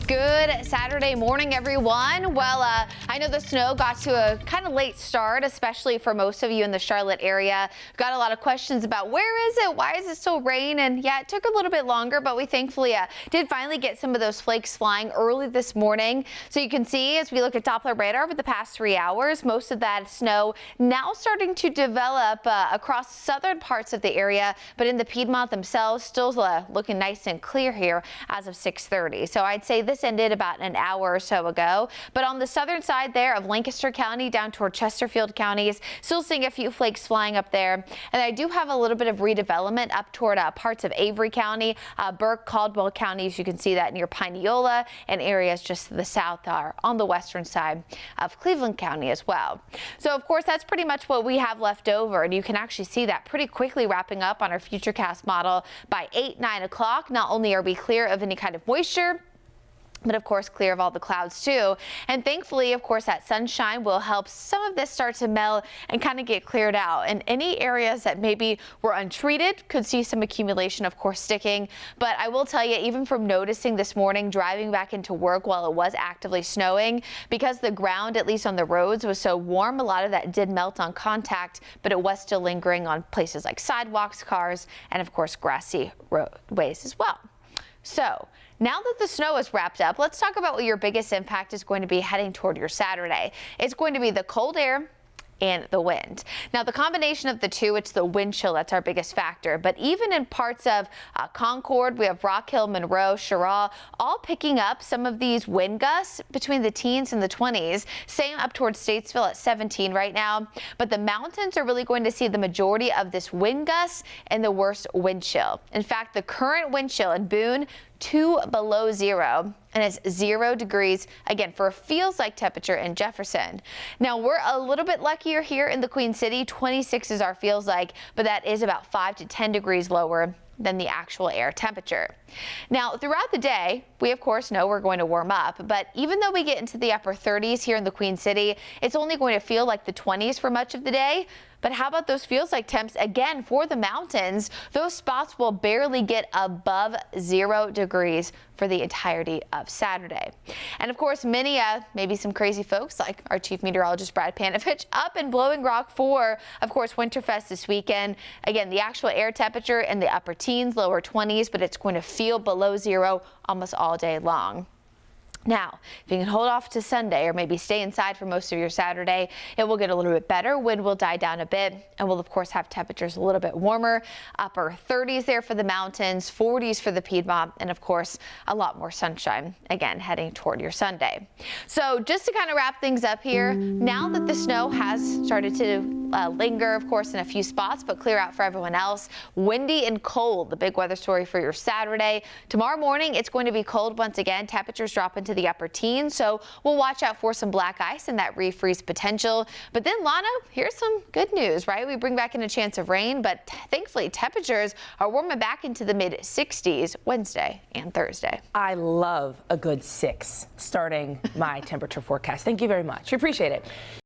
Good Saturday morning, everyone. Well, I know the snow got to a kind of late start, especially for most of you in the Charlotte area. Got a lot of questions about where is it? Why is it still rain? And yeah, it took a little bit longer, but we thankfully did finally get some of those flakes flying early this morning. So you can see as we look at Doppler radar over the past 3 hours, most of that snow now starting to develop across southern parts of the area, but in the Piedmont themselves, still looking nice and clear here as of 6:30. So I'd say this ended about an hour or so ago, but on the southern side there of Lancaster County down toward Chesterfield counties, still seeing a few flakes flying up there. And I do have a little bit of redevelopment up toward parts of Avery County, Burke, Caldwell counties. You can see that near Pineola and areas just to the south are on the western side of Cleveland County as well. So of course that's pretty much what we have left over, and you can actually see that pretty quickly wrapping up on our Futurecast model by 8-9 o'clock. Not only are we clear of any kind of moisture, but of course clear of all the clouds too. And thankfully, of course, that sunshine will help some of this start to melt and kind of get cleared out. And any areas that maybe were untreated could see some accumulation, of course, sticking. But I will tell you, even from noticing this morning driving back into work while it was actively snowing, because the ground, at least on the roads, was so warm, a lot of that did melt on contact, but it was still lingering on places like sidewalks, cars, and of course grassy roadways as well. So now that the snow is wrapped up, let's talk about what your biggest impact is going to be heading toward your Saturday. It's going to be the cold air and the wind. Now, the combination of the two, it's the wind chill that's our biggest factor. But even in parts of Concord, we have Rock Hill, Monroe, Cheraw, all picking up some of these wind gusts between the teens and the 20s. Same up towards Statesville at 17 right now. But the mountains are really going to see the majority of this wind gust and the worst wind chill. In fact, the current wind chill in Boone, 2 below zero, and it's 0 degrees again for a feels like temperature in Jefferson. Now we're a little bit luckier here in the Queen City. 26 is our feels like, but that is about 5 to 10 degrees lower than the actual air temperature. Now throughout the day, we of course know we're going to warm up, but even though we get into the upper 30s here in the Queen City, it's only going to feel like the 20s for much of the day. But how about those feels like temps again for the mountains? Those spots will barely get above 0 degrees for the entirety of Saturday. And of course, many, maybe some crazy folks like our chief meteorologist, Brad Panovich, up in Blowing Rock for, of course, Winterfest this weekend. Again, the actual air temperature in the upper teens, lower 20s, but it's going to feel below 0 almost all day long. Now, if you can hold off to Sunday or maybe stay inside for most of your Saturday, it will get a little bit better. Wind will die down a bit, and we'll of course have temperatures a little bit warmer. Upper 30s there for the mountains, 40s for the Piedmont, and of course a lot more sunshine again heading toward your Sunday. So just to kind of wrap things up here, now that the snow has started to linger, of course, in a few spots, but clear out for everyone else. Windy and cold, the big weather story for your Saturday. Tomorrow morning, it's going to be cold once again. Temperatures drop into the upper teens, so we'll watch out for some black ice and that refreeze potential. But then, Lana, here's some good news, right? We bring back in a chance of rain, but thankfully temperatures are warming back into the mid 60s Wednesday and Thursday. I love a good 6 starting my temperature forecast. Thank you very much. We appreciate it.